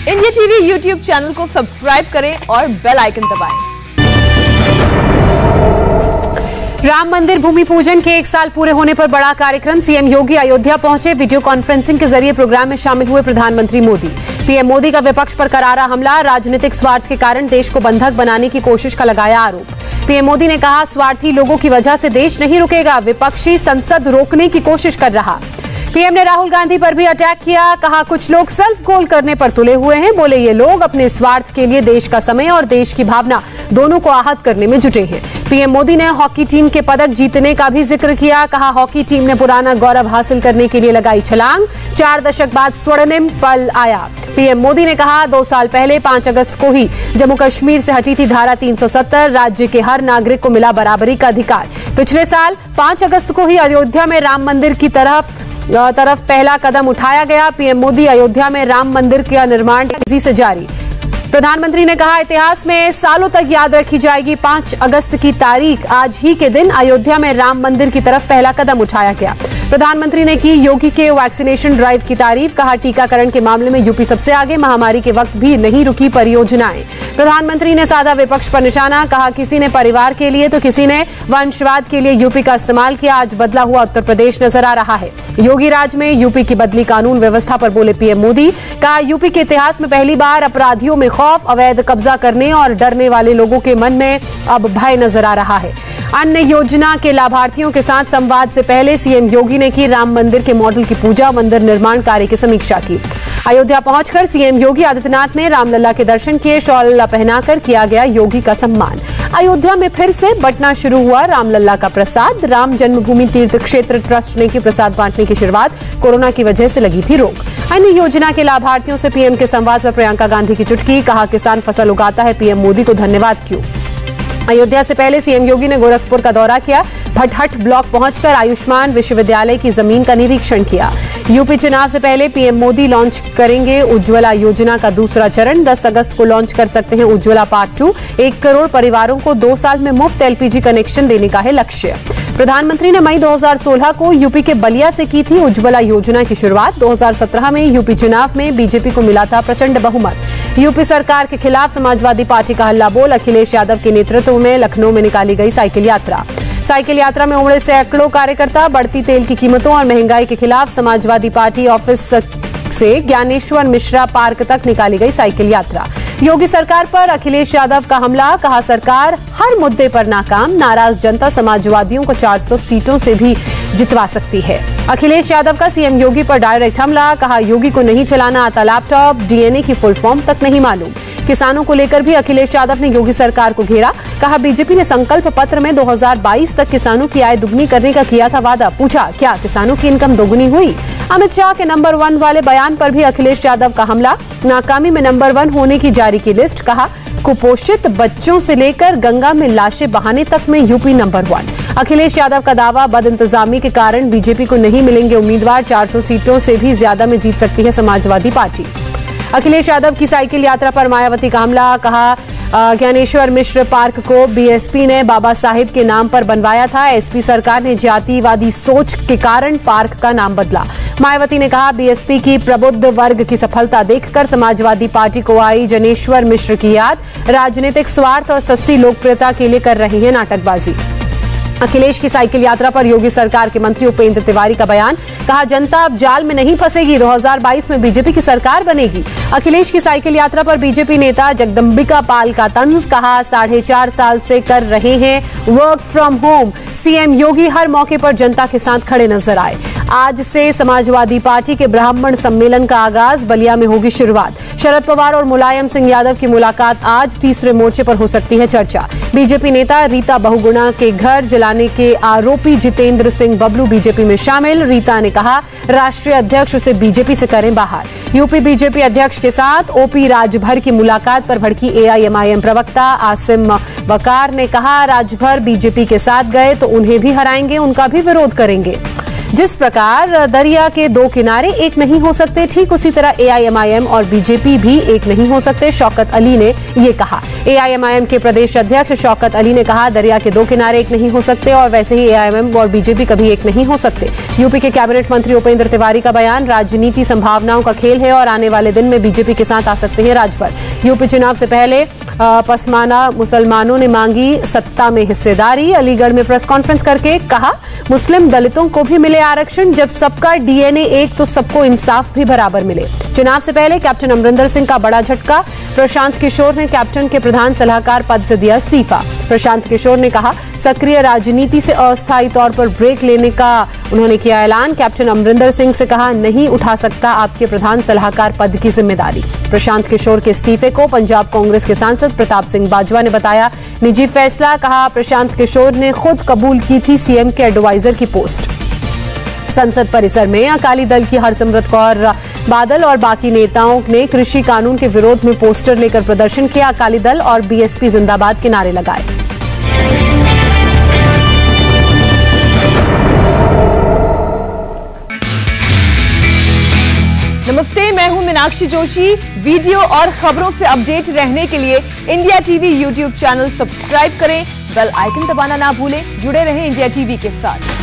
India TV YouTube channel को subscribe करें और बेल आइकन दबाएं। राम मंदिर भूमि पूजन के 1 साल पूरे होने पर बड़ा कार्यक्रम। सीएम योगी अयोध्या पहुंचे। वीडियो कॉन्फ्रेंसिंग के जरिए प्रोग्राम में शामिल हुए प्रधानमंत्री मोदी। पीएम मोदी का विपक्ष पर करारा हमला। राजनीतिक स्वार्थ के कारण देश को बंधक बनाने की कोशिश का लगाया आरोप। पीएम मोदी ने कहा, स्वार्थी लोगों की वजह से देश नहीं रुकेगा, विपक्षी संसद रोकने की कोशिश कर रहा। पीएम ने राहुल गांधी पर भी अटैक किया। कहा, कुछ लोग सेल्फ गोल करने पर तुले हुए हैं। बोले, ये लोग अपने स्वार्थ के लिए देश का समय और देश की भावना दोनों को आहत करने में जुटे हैं। पीएम मोदी ने हॉकी टीम के पदक जीतने का भी जिक्र किया। कहा, हॉकी टीम ने पुराना गौरव हासिल करने के लिए लगाई छलांग। 4 दशक बाद स्वर्णिम पल आया। पीएम मोदी ने कहा, 2 साल पहले 5 अगस्त को ही जम्मू कश्मीर से हटी थी धारा 370। राज्य के हर नागरिक को मिला बराबरी का अधिकार। पिछले साल 5 अगस्त को ही अयोध्या में राम मंदिर की तरफ पहला कदम उठाया गया। पीएम मोदी, अयोध्या में राम मंदिर का निर्माण तेजी से जारी। प्रधानमंत्री ने कहा, इतिहास में सालों तक याद रखी जाएगी 5 अगस्त की तारीख। आज ही के दिन अयोध्या में राम मंदिर की तरफ पहला कदम उठाया गया। प्रधानमंत्री ने की योगी के वैक्सीनेशन ड्राइव की तारीफ। कहा, टीकाकरण के मामले में यूपी सबसे आगे, महामारी के वक्त भी नहीं रुकी परियोजनाएं। प्रधानमंत्री ने साधा विपक्ष पर निशाना। कहा, किसी ने परिवार के लिए तो किसी ने वंशवाद के लिए यूपी का इस्तेमाल किया। आज बदला हुआ उत्तर प्रदेश नजर आ रहा है। योगी राज में यूपी की बदली कानून व्यवस्था पर बोले पीएम मोदी। कहा, यूपी के इतिहास में पहली बार अपराधियों में खौफ, अवैध कब्जा करने और डरने वाले लोगों के मन में अब भय नजर आ रहा है। अन्य योजना के लाभार्थियों के साथ संवाद से पहले सीएम योगी ने की राम मंदिर के मॉडल की पूजा, मंदिर निर्माण कार्य की समीक्षा की। अयोध्या पहुंचकर सीएम योगी आदित्यनाथ ने रामलला के दर्शन किए। शॉल पहनाकर किया गया योगी का सम्मान। अयोध्या में फिर से बंटना शुरू हुआ रामलला का प्रसाद। राम जन्मभूमि तीर्थ क्षेत्र ट्रस्ट ने की प्रसाद बांटने की शुरुआत। कोरोना की वजह से लगी थी रोक। अन्य योजना के लाभार्थियों से पीएम के संवाद पर प्रियंका गांधी की चुटकी। कहा, किसान फसल उगाता है, पीएम मोदी को धन्यवाद क्यों। अयोध्या से पहले सीएम योगी ने गोरखपुर का दौरा किया। भटहट ब्लॉक पहुंचकर आयुष्मान विश्वविद्यालय की जमीन का निरीक्षण किया। यूपी चुनाव से पहले पीएम मोदी लॉन्च करेंगे उज्ज्वला योजना का दूसरा चरण। 10 अगस्त को लॉन्च कर सकते हैं उज्ज्वला पार्ट 2। 1 करोड़ परिवारों को 2 साल में मुफ्त एलपीजी कनेक्शन देने का है लक्ष्य। प्रधानमंत्री ने मई 2016 को यूपी के बलिया से की थी उज्ज्वला योजना की शुरुआत। 2017 में यूपी चुनाव में बीजेपी को मिला था प्रचंड बहुमत। यूपी सरकार के खिलाफ समाजवादी पार्टी का हल्ला बोल। अखिलेश यादव के नेतृत्व में लखनऊ में निकाली गई साइकिल यात्रा। साइकिल यात्रा में उमड़े सैकड़ों कार्यकर्ता। बढ़ती तेल की कीमतों और महंगाई के खिलाफ समाजवादी पार्टी ऑफिस से ज्ञानेश्वर मिश्रा पार्क तक निकाली गई साइकिल यात्रा। योगी सरकार पर अखिलेश यादव का हमला। कहा, सरकार हर मुद्दे पर नाकाम। नाराज जनता समाजवादियों को 400 सीटों से भी जितवा सकती है। अखिलेश यादव का सीएम योगी पर डायरेक्ट हमला। कहा, योगी को नहीं चलाना आता लैपटॉप, डीएनए की फुल फॉर्म तक नहीं मालूम। किसानों को लेकर भी अखिलेश यादव ने योगी सरकार को घेरा। कहा, बीजेपी ने संकल्प पत्र में 2022 तक किसानों की आय दुगनी करने का किया था वादा। पूछा, क्या किसानों की इनकम दोगुनी हुई। अमित शाह के नंबर 1 वाले बयान पर भी अखिलेश यादव का हमला। नाकामी में नंबर 1 होने की जारी की लिस्ट। कहा, कुपोषित बच्चों से लेकर गंगा में लाशें बहाने तक में यूपी नंबर 1। अखिलेश यादव का दावा, बदइंतजामी के कारण बीजेपी को नहीं मिलेंगे उम्मीदवार। 400 सीटों से भी ज्यादा में जीत सकती है समाजवादी पार्टी। अखिलेश यादव की साइकिल यात्रा पर मायावती का हमला। कहा, ज्ञानेश्वर मिश्र पार्क को बीएसपी ने बाबा साहिब के नाम पर बनवाया था। एसपी सरकार ने जातिवादी सोच के कारण पार्क का नाम बदला। मायावती ने कहा, बीएसपी की प्रबुद्ध वर्ग की सफलता देखकर समाजवादी पार्टी को आई ज्ञानेश्वर मिश्र की याद। राजनीतिक स्वार्थ और सस्ती लोकप्रियता के लिए कर रही है नाटकबाजी। अखिलेश की साइकिल यात्रा पर योगी सरकार के मंत्री उपेंद्र तिवारी का बयान। कहा, जनता अब जाल में नहीं फंसेगी, 2022 में बीजेपी की सरकार बनेगी। अखिलेश की साइकिल यात्रा पर बीजेपी नेता जगदंबिका पाल का तंज। कहा, 4.5 साल से कर रहे हैं वर्क फ्रॉम होम। सीएम योगी हर मौके पर जनता के साथ खड़े नजर आए। आज से समाजवादी पार्टी के ब्राह्मण सम्मेलन का आगाज। बलिया में होगी शुरुआत। शरद पवार और मुलायम सिंह यादव की मुलाकात आज। तीसरे मोर्चे पर हो सकती है चर्चा। बीजेपी नेता रीता बहुगुणा के घर जलाने के आरोपी जितेंद्र सिंह बबलू बीजेपी में शामिल। रीता ने कहा, राष्ट्रीय अध्यक्ष उसे बीजेपी से करें बाहर। यूपी बीजेपी अध्यक्ष के साथ ओपी राजभर की मुलाकात पर भड़की एआईएमआईएम प्रवक्ता आसिम वकार ने कहा, राजभर बीजेपी के साथ गए तो उन्हें भी हराएंगे, उनका भी विरोध करेंगे। जिस प्रकार दरिया के दो किनारे एक नहीं हो सकते, ठीक उसी तरह AIMIM और BJP भी एक नहीं हो सकते, शौकत अली ने ये कहा। AIMIM के प्रदेश अध्यक्ष शौकत अली ने कहा, दरिया के दो किनारे एक नहीं हो सकते और वैसे ही AIMIM और BJP कभी एक नहीं हो सकते। यूपी के कैबिनेट मंत्री उपेंद्र तिवारी का बयान, राजनीति संभावनाओं का खेल है और आने वाले दिन में BJP के साथ आ सकते हैं राजभर। यूपी चुनाव से पहले पसमाना मुसलमानों ने मांगी सत्ता में हिस्सेदारी। अलीगढ़ में प्रेस कॉन्फ्रेंस करके कहा, मुस्लिम दलितों को भी मिले आरक्षण, जब सबका DNA एक तो सबको इंसाफ भी बराबर मिले। चुनाव से पहले कैप्टन अमरिंदर सिंह का बड़ा झटका, प्रशांत किशोर ने कैप्टन के प्रधान सलाहकार पद से दिया इस्तीफा। प्रशांत किशोर ने कहा, सक्रिय राजनीति से अस्थायी तौर पर ब्रेक लेने का उन्होंने किया ऐलान। कैप्टन अमरिंदर सिंह से कहा, नहीं उठा सकता आपके प्रधान सलाहकार पद की जिम्मेदारी। प्रशांत किशोर के इस्तीफे को पंजाब कांग्रेस के सांसद प्रताप सिंह बाजवा ने बताया निजी फैसला। कहा, प्रशांत किशोर ने खुद कबूल की थी सीएम के एडवाइजर की पोस्ट। संसद परिसर में अकाली दल की हरसिमरत कौर बादल और बाकी नेताओं ने कृषि कानून के विरोध में पोस्टर लेकर प्रदर्शन किया। अकाली दल और BSP जिंदाबाद के नारे लगाए। नमस्ते, मैं हूं मीनाक्षी जोशी। वीडियो और खबरों से अपडेट रहने के लिए India TV YouTube channel subscribe करें, बेल आइकन दबाना ना भूलें। जुड़े रहें इंडिया टीवी के साथ।